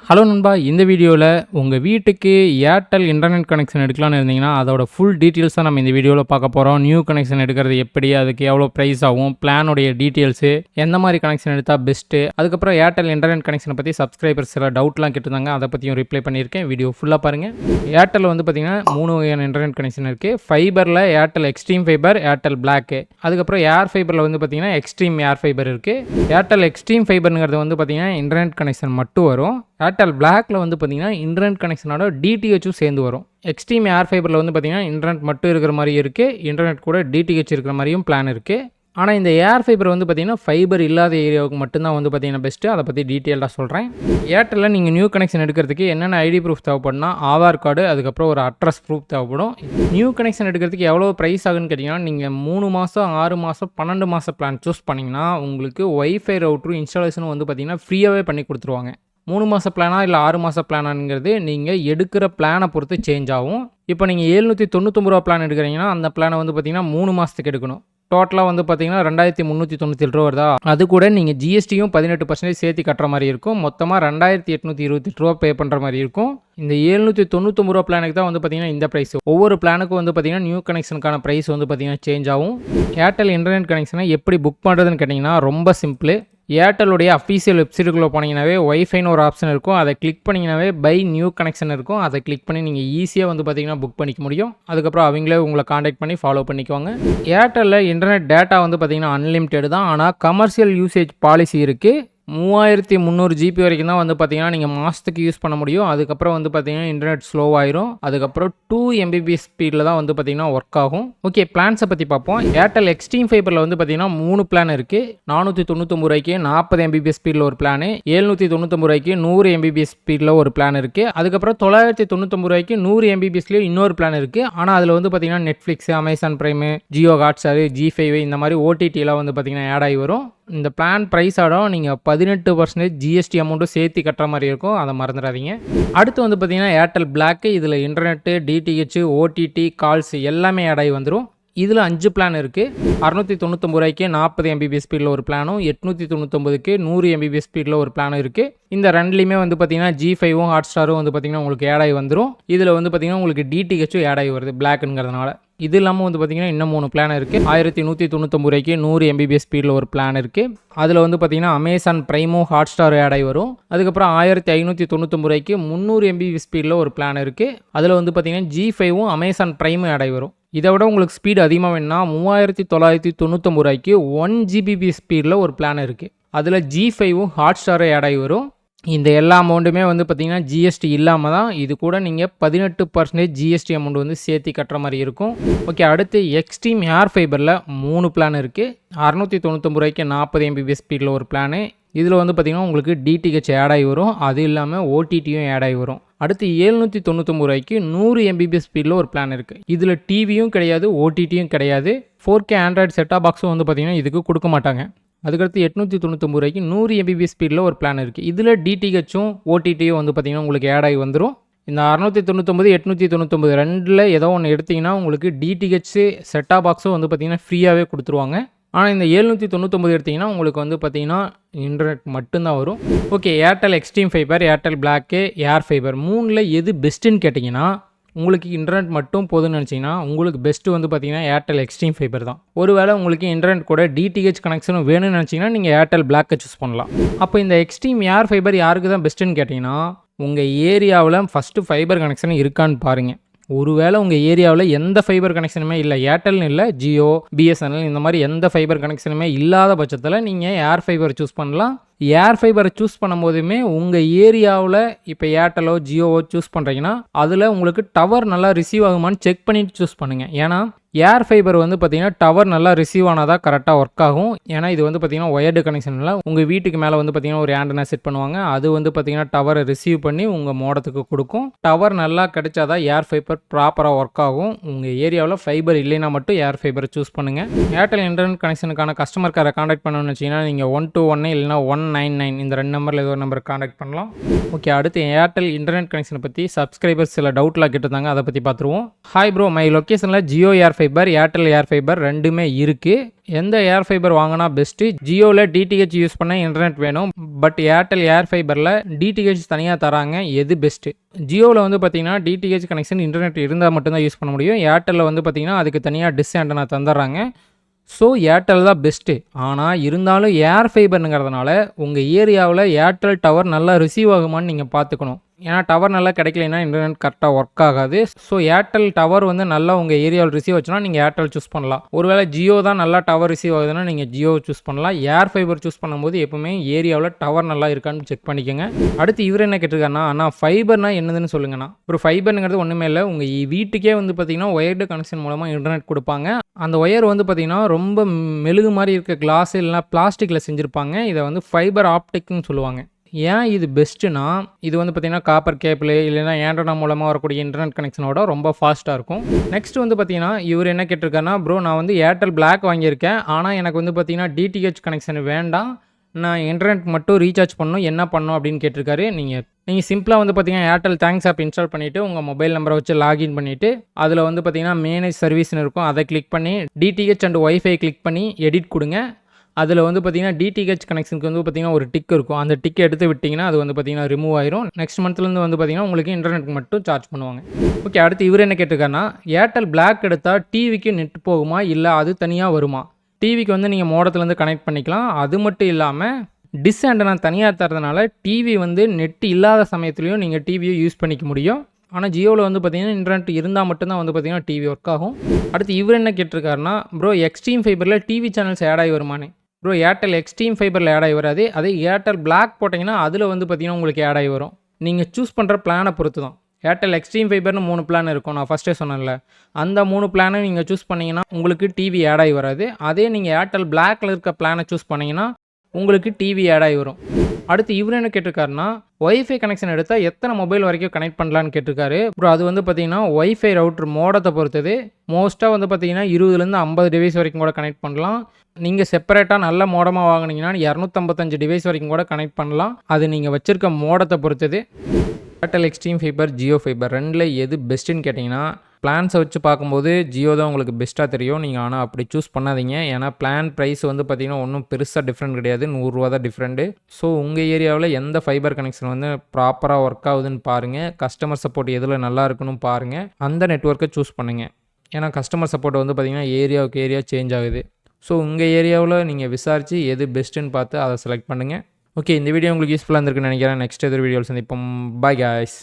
Hello நண்பா, இந்த வீடியோவில் உங்கள் வீட்டுக்கு ஏர்டெல் இன்டர்நெட் கனெக்ஷன் எடுக்கலான்னு இருந்தீங்கன்னா அதோட ஃபுல் டீட்டெயில்ஸ் தான் நம்ம இந்த வீடியோவில் பார்க்க போகிறோம். நியூ கனெக்ஷன் எடுக்கிறது எப்படி, அதுக்கு எவ்வளோ ப்ரைஸ் ஆகும், பிளானுடைய டீட்டெயில்ஸு, எந்த மாதிரி கனெக்ஷன் எடுத்தால் பெஸ்ட்டு, அதுக்கப்புறம் ஏர்டெல் இன்டர்நெட் கனெக்ஷனை பற்றி சப்ஸ்கிரைபர்ஸ் சில டவுட்லாம் கேட்டிருந்தாங்க, அதை பற்றியும் ரிப்ளை பண்ணியிருக்கேன். வீடியோ ஃபுல்லாக பாருங்கள். ஏர்டெல் வந்து பார்த்திங்கன்னா 3 வகையான இன்டர்நெட் கனெக்ஷன் இருக்குது. ஃபைபரில் Airtel Xstream fiber, Airtel black, அதுக்கப்புறம் ஏர் ஃபைபரில் வந்து பார்த்திங்கன்னா எக்ஸ்ட்ரீம் ஏர் ஃபைபர் இருக்குது. ஏர்டெல் எக்ஸ்ட்ரீம் ஃபைபருங்கிறது வந்து பார்த்திங்கன்னா இன்டர்நெட் கனெக்ஷன் மட்டும் வரும். ஏர்டெல் பிளாக்ல வந்து பார்த்தீங்கன்னா இன்டர்நெட் கனெக்ஷனோட டிடிஹெச்சும் சேர்ந்து வரும். எக்ஸ்ட்ரீம் ஏர் ஃபைபரில் வந்து பார்த்தீங்கன்னா இன்டர்நெட் மட்டும் இருக்கிற மாதிரி இருக்குது, இன்டர்நெட் கூட டிடிஹெச் இருக்கிற மாதிரியும் பிளான் இருக்குது. ஆனால் இந்த ஏர் ஃபைபர் வந்து பார்த்திங்கன்னா ஃபைபர் இல்லாத ஏரியாவுக்கு மட்டும்தான் வந்து பார்த்திங்கன்னா பெஸ்ட்டு. அதை பற்றி டீட்டெயிலாக சொல்கிறேன். ஏர்டெல்லில் நீங்கள் நியூ கனெக்ஷன் எடுக்கிறதுக்கு என்னென்ன ஐடி ப்ரூஃப் தேவைப்படுனா ஆதார் கார்டு, அதுக்கப்புறம் ஒரு அட்ரஸ் ப்ரூஃப் தேவைப்படும். நியூ கனெக்ஷன் எடுக்கிறதுக்கு எவ்வளோ ப்ரைஸ் ஆகுன்னு கேட்டிங்கன்னா, நீங்கள் 3 மாதம் 6 மாதம் 12 மாதம் பிளான் சூஸ் பண்ணிங்கன்னா உங்களுக்கு ஒய்ஃபை ரவுட்ரு இன்ஸ்டாலேஷனும் வந்து பார்த்திங்கன்னா ஃப்ரீயாகவே பண்ணி கொடுத்துருவாங்க. 3 மாத பிளானா இல்லை 6 மாத பிளானாங்கிறது நீங்கள் எடுக்கிற பிளானை பொறுத்து சேஞ்ச் ஆகும். இப்போ நீங்கள் 799 ரூபா பிளான் எடுக்கிறீங்கன்னா அந்த பிளானை வந்து பார்த்திங்கன்னா 3 மாதத்துக்கு எடுக்கணும். டோட்டலாக வந்து பார்த்தீங்கன்னா 2397 ரூபா வருதா. அது கூட நீங்கள் ஜிஎஸ்டியும் 18% சேர்த்து கட்டுற மாதிரி இருக்கும். மொத்தமாக 2828 ரூபா பே பண்ணுற மாதிரி இருக்கும். இந்த 799 ரூபா பிளானுக்கு தான் வந்து பார்த்தீங்கன்னா இந்த ப்ரைஸ். ஒவ்வொரு பிளானுக்கும் வந்து பார்த்தீங்கன்னா நியூ கனெக்ஷனுக்கான ப்ரைஸ் வந்து பார்த்தீங்கன்னா சேஞ்ச் ஆகும். ஏர்டெல் இன்டர்நெட் கனெக்ஷனை எப்படி புக் பண்ணுறதுன்னு கேட்டிங்கன்னா ரொம்ப சிம்பிள். ஏர்டெல்லுடைய அஃபீஷியல் வெப்சைட்டுக்குள்ளே போனீங்கன்னாவே ஒய்ஃபைன்னு ஒரு ஆப்ஷன் இருக்கும். அதை கிளிக் பண்ணிங்கனாவே பை நியூ கனெக்ஷன் இருக்கும். அதை கிளிக் பண்ணி நீங்கள் ஈஸியாக வந்து பார்த்தீங்கன்னா புக் பண்ணிக்க முடியும். அதுக்கப்புறம் அவங்களே உங்களை காண்டாக்ட் பண்ணி ஃபாலோ பண்ணிக்குவாங்க. ஏர்டெல்லில் இன்டர்நெட் டேட்டா வந்து பார்த்தீங்கன்னா அன்லிமிட்டெட் தான். ஆனால் கமர்ஷியல் யூசேஜ் பாலிசி இருக்குது. 3300 ஜிபி வரைக்கும் தான் வந்து பார்த்தீங்கன்னா நீங்கள் மாதத்துக்கு யூஸ் பண்ண முடியும். அதுக்கப்புறம் வந்து பார்த்தீங்கன்னா இன்டர்நெட் ஸ்லோவாயிரும். அதுக்கப்புறம் 2 Mbps ஸ்பீடில் தான் வந்து பார்த்தீங்கன்னா ஒர்க் ஆகும். ஓகே, பிளான்ஸை பற்றி பார்ப்போம். ஏர்டெல் எக்ஸ்ட்ரீம் ஃபைபரில் வந்து பார்த்தீங்கன்னா 3 பிளான் இருக்குது. 499 ரூபாய்க்கு 40 Mbps ஸ்பீடில் ஒரு பிளானு, 799 ரூபாய்க்கு 100 Mbps ஸ்பீடில் ஒரு பிளான் இருக்குது. அதுக்கப்புறம் 999 ரூபாய்க்கு 100 Mbpsலேயே இன்னொரு பிளான் இருக்குது. ஆனால் அதில் வந்து பார்த்தீங்கன்னா Netflix, Amazon Prime, Jio Hotstar, ஜி5 இந்த மாதிரி ஓடிடிலாம் வந்து பார்த்தீங்கன்னா ஆட் ஆகி வரும். இந்த பிளான் ப்ரைஸ் ஆடும் நீங்கள் 18% ஜிஎஸ்டி அமௌண்ட்டும் சேர்த்து கட்டுற மாதிரி இருக்கும். அதை மறந்துடாதீங்க. அடுத்து வந்து பார்த்தீங்கன்னா ஏர்டெல் பிளாக்கு. இதில் இன்டர்நெட்டு, டிடிஹெச், ஓடிடி, கால்ஸ் எல்லாமே ஆட் ஆகி வந்துடும். இதில் 5 பிளான் இருக்குது. 699 ரூபாய்க்கு 40 Mbps ஸ்பீடில் ஒரு பிளானும், 899க்கு 100 Mbps ஸ்பீடில் ஒரு பிளானும் இருக்குது. இந்த ரெண்டுலேயுமே வந்து பார்த்தீங்கன்னா ஜி5வும் ஹாட்ஸ்டாரும் வந்து பார்த்தீங்கன்னா உங்களுக்கு ஆட் ஆகி வந்துடும். இதில் வந்து பார்த்தீங்கன்னா உங்களுக்கு டிடிஹெச்சும் ஆட் ஆகி வருது பிளாக்குங்கிறதுனால. இது இல்லாமல் வந்து பார்த்தீங்கன்னா இன்னும் 3 பிளான் இருக்குது. 1199 ரூபாய்க்கு 100 Mbps ஸ்பீடில் ஒரு பிளான் இருக்குது. அதில் வந்து பார்த்தீங்கன்னா அமேசான் பிரைமும் ஹாட்ஸ்டார் ஆட் ஆகி வரும். அதுக்கப்புறம் 1599 ரூபாய்க்கு 300 Mbps ஸ்பீடில் ஒரு பிளான் இருக்குது. அதில் வந்து பார்த்தீங்கன்னா ஜி5வும் அமேசான் பிரைமும் ஆட் ஆகி வரும். இதை விட உங்களுக்கு ஸ்பீடு அதிகமாக வேணும்னா 3999 ரூபாய்க்கு 1 Gbps ஸ்பீடில் ஒரு பிளான் இருக்குது. அதில் ஜி5வும் ஹாட்ஸ்டாரும் ஆட் ஆகி வரும். இந்த எல்லா அமௌண்ட்டுமே வந்து பார்த்திங்கன்னா ஜிஎஸ்டி இல்லாமல் தான். இது கூட நீங்கள் 18% ஜிஎஸ்டி அமௌண்ட் வந்து சேர்த்து கட்டுற மாதிரி இருக்கும். ஓகே, அடுத்து எக்ஸ்ட்ரீம் ஏர் ஃபைபரில் 3 பிளான் இருக்குது. 699 ரூபாய்க்கு 40 Mbps ஸ்பீடில் ஒரு பிளானு. இதில் வந்து பார்த்திங்கன்னா உங்களுக்கு டிடிஹெச் ஆட் ஆகி வரும். அது இல்லாமல் ஓடிடியும் ஆட் ஆகி வரும். அடுத்து 799 ரூபாய்க்கு 100 Mbps ஸ்பீடில் ஒரு பிளான் இருக்குது. இதில் டிவியும் கிடையாது, ஓடிடியும் கிடையாது. 4K ஆண்ட்ராய்டு செட்டாப் பாக்ஸும் வந்து பார்த்திங்கன்னா இதுக்கு கொடுக்க மாட்டாங்க. அதுக்கடுத்து 899 ரூபாய்க்கு 100 Mbps ஸ்பீடில் ஒரு பிளான் இருக்குது. இதில் டிடிஹெச்சும் ஓடிடியும் வந்து பார்த்திங்கன்னா உங்களுக்கு ஆட் ஆகி வந்துடும். இந்த 699 899 ரெண்டில் ஏதோ ஒன்று எடுத்திங்கன்னா உங்களுக்கு டிடிஹெச் செட்டாப் பாக்ஸும் வந்து பார்த்திங்கன்னா ஃப்ரீயாகவே கொடுத்துருவாங்க. ஆனால் இந்த 799 எடுத்திங்கன்னா உங்களுக்கு வந்து பார்த்திங்கன்னா இன்டர்நெட் மட்டும்தான் வரும். Okay, Airtel Xstream fiber, Airtel black, air fiber 3ல் எது பெஸ்ட்டுன்னு கேட்டிங்கன்னா, உங்களுக்கு இன்டர்நெட் மட்டும் போதுன்னு நினச்சிங்கன்னா உங்களுக்கு பெஸ்ட்டு வந்து பார்த்தீங்கன்னா ஏர்டெல் எக்ஸ்ட்ரீம் ஃபைபர் தான். ஒருவேளை உங்களுக்கு இன்டர்நெட் கூட டிடிஹெச் கனெக்ஷனும் வேணும்னு நினச்சிங்கன்னா நீங்கள் ஏர்டெல் பிளாக்கை சூஸ் பண்ணலாம். அப்போ இந்த எக்ஸ்ட்ரீம் ஏர் ஃபைபர் யாருக்கு தான் பெஸ்ட்டுன்னு கேட்டிங்கன்னா, உங்கள் ஏரியாவில் ஃபஸ்ட்டு ஃபைபர் கனெக்ஷன் இருக்கான்னு பாருங்கள். ஒருவேளை உங்கள் ஏரியாவில் எந்த ஃபைபர் கனெக்ஷனுமே இல்லை, ஏர்டெல்னு இல்லை, ஜியோ, பிஎஸ்என்எல் இந்த மாதிரி எந்த ஃபைபர் கனெக்ஷனுமே இல்லாத பட்சத்தில் நீங்கள் ஏர் ஃபைபர் சூஸ் பண்ணலாம். ஏர் ஃபைபரை சூஸ் பண்ணும்போதுமே உங்கள் ஏரியாவில் இப்போ ஏர்டெலோ ஜியோவோ சூஸ் பண்ணுறீங்கன்னா அதில் உங்களுக்கு டவர் நல்லா ரிசீவ் ஆகுமான்னு செக் பண்ணிவிட்டு சூஸ் பண்ணுங்கள். ஏன்னா ஏர் ஃபைபர் வந்து பார்த்திங்கன்னா டவர் நல்லா ரிசீவ் ஆனாதான் கரெக்டாக ஒர்க் ஆகும். ஏன்னா இது வந்து பார்த்திங்கன்னா ஒயர்டு கனெக்ஷனில் உங்கள் வீட்டுக்கு மேலே வந்து பார்த்திங்கன்னா ஒரு ஆண்டனா செட் பண்ணுவாங்க. அது வந்து பார்த்திங்கன்னா டவரை ரிசீவ் பண்ணி உங்கள் மோடத்துக்கு கொடுக்கும். டவர் நல்லா கிடைச்சாதான் ஏர் ஃபைபர் ப்ராப்பராக ஒர்க் ஆகும். உங்கள் ஏரியாவில் ஃபைபர் இல்லைன்னா மட்டும் ஏர் ஃபைபரை சூஸ் பண்ணுங்கள். ஏர்டெல் இன்டர்நெட் கனெக்ஷனுக்கான கஸ்டமர் கேரை காண்டாக்ட் பண்ணணும்னு வச்சிங்கன்னா நீங்கள் 121 இல்லைனா 1 7199 இந்த 2 நம்பரில் ஏதோ ஒரு நம்பர் காண்டாக்ட் பண்ணலாம். ஓகே, அடுத்து ஏர்டெல் இன்டர்நெட் கனெக்ஷனை பற்றி சப்ஸ்கிரைபர்ஸ் சில டவுட்லாம் கேட்டிருந்தாங்க, அதை பற்றி பார்த்துருவோம். ஹாய் ப்ரோ, மை லொக்கேஷனில் ஜியோ ஏர் ஃபைபர், ஏர்டெல் ஏர் ஃபைபர் ரெண்டுமே இருக்குது. எந்த ஏர் ஃபைபர் வாங்கினா பெஸ்ட்டு? ஜியோவில் டிடிஹெச் யூஸ் பண்ண இன்டர்நெட் வேணும், பட் ஏர்டெல் ஏர் ஃபைபரில் டிடிஹெச் தனியாக தராங்க, எது பெஸ்ட்டு? ஜியோவில் வந்து பார்த்தீங்கன்னா டிடிஹெச் கனெக்ஷன் இன்டர்நெட் இருந்தால் மட்டும்தான் யூஸ் பண்ண முடியும். ஏர்டெல்லில் வந்து பார்த்தீங்கன்னா அதுக்கு தனியாக டிஷ் ஆண்டனா தந்துடுறாங்க. ஸோ ஏர்டெல் தான் பெஸ்ட்டு. ஆனால் இருந்தாலும் ஏர் ஃபைபருங்கிறதுனால உங்கள் ஏரியாவில் ஏர்டெல் டவர் நல்லா ரிசீவ் ஆகுமான்னு நீங்கள் பார்த்துக்கணும். ஏன்னா டவர் நல்லா கிடைக்கலைன்னா இன்டர்நெட் கரெக்டாக ஒர்க் ஆகாது. ஸோ ஏர்டெல் டவர் வந்து நல்லா உங்கள் ஏரியாவில் ரிசீவ் ஆச்சுன்னா நீங்கள் ஏர்டெல் சூஸ் பண்ணலாம். ஒருவேளை ஜியோ தான் நல்லா டவர் ரிசீவ் ஆகுதுன்னா நீங்கள் ஜியோ சூஸ் பண்ணலாம். ஏர் ஃபைபர் சூஸ் பண்ணும்போது எப்பவுமே ஏரியாவில் டவர் நல்லா இருக்கான்னு செக் பண்ணிக்கோங்க. அடுத்து இவர் என்ன கேட்டிருக்காருன்னா, அண்ணா ஃபைபர்னா என்னதுன்னு சொல்லுங்கண்ணா. ஒரு ஃபைபருங்கிறது ஒன்றுமே இல்லை, உங்கள் வீட்டுக்கே வந்து பார்த்தீங்கன்னா ஒயர்டு கனெக்ஷன் மூலமாக இன்டர்நெட் கொடுப்பாங்க. அந்த ஒயர் வந்து பார்த்தீங்கன்னா ரொம்ப மெழுகு மாதிரி இருக்க கிளாஸ் இல்லைனா பிளாஸ்டிக்கில் செஞ்சுருப்பாங்க. இதை வந்து ஃபைபர் ஆப்டிக்னு சொல்லுவாங்க. ஏன் இது பெஸ்ட்டுனா, இது வந்து பார்த்தீங்கன்னா காப்பர் கேபிள் இல்லைனா ஆண்டனா மூலமாக வரக்கூடிய இன்டர்நெட் கனெக்ஷனோட ரொம்ப ஃபாஸ்ட்டாக இருக்கும். நெக்ஸ்ட் வந்து பார்த்தீங்கன்னா இவர் என்ன கேட்டிருக்காருன்னா, ப்ரோ நான் வந்து ஏர்டெல் பிளாக் வாங்கியிருக்கேன், ஆனால் எனக்கு வந்து பார்த்தீங்கன்னா டிடிஹெச் கனெக்ஷன் வேண்டாம், நான் இன்டர்நெட் மட்டும் ரீசார்ஜ் பண்ணணும், என்ன பண்ணணும் அப்படின்னு கேட்டிருக்காரு. நீங்கள் சிம்பிளாக வந்து பார்த்தீங்கன்னா ஏர்டெல் தேங்க்ஸ் ஆப் இன்ஸ்டால் பண்ணிவிட்டு உங்கள் மொபைல் நம்பரை வச்சு லாகின் பண்ணிவிட்டு அதில் வந்து பார்த்தீங்கன்னா மேனேஜ் சர்வீஸ்னு இருக்கும், அதை கிளிக் பண்ணி டிடிஹெச் அண்ட் ஒய்ஃபை கிளிக் பண்ணி எடிட் கொடுங்க. அதில் வந்து பார்த்தீங்கன்னா டிடிஹெச் கனெக்ஷனுக்கு வந்து பார்த்தீங்கன்னா ஒரு டிக் இருக்கும், அந்த டிக்கை எடுத்து விட்டிங்கன்னா அது வந்து பார்த்தீங்கன்னா ரிமூவ் ஆயிரும். நெக்ஸ்ட் மந்த்லேருந்து வந்து பார்த்தீங்கன்னா உங்களுக்கு இன்டர்நெட் மட்டும் சார்ஜ் பண்ணுவாங்க. ஓகே, அடுத்து இவர் என்ன கேட்டிருக்காருன்னா, ஏர்டெல் பிளாக் எடுத்தால் டிவிக்கு நெட் போகுமா இல்லை அது தனியாக வருமா? டிவிக்கு வந்து நீங்கள் மோடத்துலேருந்து கனெக்ட் பண்ணிக்கலாம். அது மட்டும் இல்லாமல் டிஷ் ஆண்டனா தனியாக தரதுனால டிவி வந்து நெட் இல்லாத சமயத்துலையும் நீங்கள் டிவியை யூஸ் பண்ணிக்க முடியும். ஆனால் ஜியோவில் வந்து பார்த்தீங்கன்னா இன்டர்நெட் இருந்தால் மட்டும்தான் வந்து பார்த்தீங்கன்னா டிவி ஒர்க் ஆகும். அடுத்து இவர் என்ன கேட்டிருக்காருன்னா, ப்ரோ எக்ஸ்ட்ரீம் ஃபைபரில் டிவி சேனல்ஸ் ஆட் ஆகி வருமானே? ப்ரோ ஏர்டெல் எக்ஸ்ட்ரீம் ஃபைபரில் ஆட் ஆகி வராது, அதே ஏர்டெல் பிளாக் போட்டிங்கன்னா அதில் வந்து பார்த்தீங்கன்னா உங்களுக்கு ஆட் ஆகி வரும். நீங்கள் சூஸ் பண்ணுற பிளானை பொறுத்து தான். ஏர்டெல் எக்ஸ்ட்ரீம் ஃபைபர்னு 3 பிளான் இருக்கும், நான் ஃபஸ்ட்டே சொன்னேன்ல, அந்த 3 பிளானை நீங்கள் சூஸ் பண்ணிங்கன்னா உங்களுக்கு டிவி ஆட் ஆகி வராது. அதே நீங்கள் ஏர்டெல் பிளாக்கில் இருக்க பிளானை சூஸ் பண்ணிங்கன்னா உங்களுக்கு டிவி ஆட் ஆகி வரும். அடுத்து இவர் என்ன கேட்டிருக்காருன்னா, ஒய்ஃபை கனெக்ஷன் எடுத்தால் எத்தனை மொபைல் வரைக்கும் கனெக்ட் பண்ணலான்னு கேட்டிருக்காரு. ப்ரோ அது வந்து பார்த்தீங்கன்னா ஒய்ஃபை ரவுட்டர் மோடத்தை பொறுத்தது. மோஸ்ட்டாக வந்து பார்த்தீங்கன்னா 20லேருந்து 50 டிவைஸ் வரைக்கும் கூட கனெக்ட் பண்ணலாம். நீங்கள் செப்பரேட்டாக நல்ல மோடமாக வாங்கினீங்கன்னா 255 டிவைஸ் வரைக்கும் கூட கனெக்ட் பண்ணலாம். அது நீங்கள் வச்சுருக்க மோடத்தை பொறுத்தது. Airtel Xstream fibre, Jio fibre ரெண்டில் எது பெஸ்ட்டுன்னு கேட்டிங்கன்னா, பிளான்ஸை வச்சு பார்க்கும்போது ஜியோ தான் உங்களுக்கு பெஸ்ட்டாக தெரியும். நீங்கள் ஆனால் அப்படி சூஸ் பண்ணாதீங்க. ஏன்னா பிளான் ப்ரைஸ் வந்து பார்த்திங்கன்னா ஒன்றும் பெருசாக டிஃப்ரெண்ட் கிடையாது, 100 ரூபா தான் டிஃப்ரெண்ட்டு. ஸோ உங்கள் ஏரியாவில் எந்த ஃபைபர் கனெக்ஷன் வந்து ப்ராப்பராக ஒர்க் ஆகுதுன்னு பாருங்கள். கஸ்டமர் சப்போர்ட் எதில் நல்லா இருக்குன்னு பாருங்கள், அந்த நெட்வொர்க்கை சூஸ் பண்ணுங்கள். ஏன்னா கஸ்டமர் சப்போர்ட் வந்து பார்த்திங்கன்னா ஏரியாவுக்கு ஏரியா சேஞ்ச் ஆகுது. ஸோ உங்கள் ஏரியாவில் நீங்கள் விசாரித்து எது பெஸ்ட்டுன்னு பார்த்து அதை செலக்ட் பண்ணுங்கள். ஓகே, இந்த வீடியோ உங்களுக்கு யூஸ்ஃபுல்லாக இருந்திருக்குன்னு நினைக்கிறேன். நெக்ஸ்ட் எதிர் வீடியோவில் சந்திப்போம். Bye guys.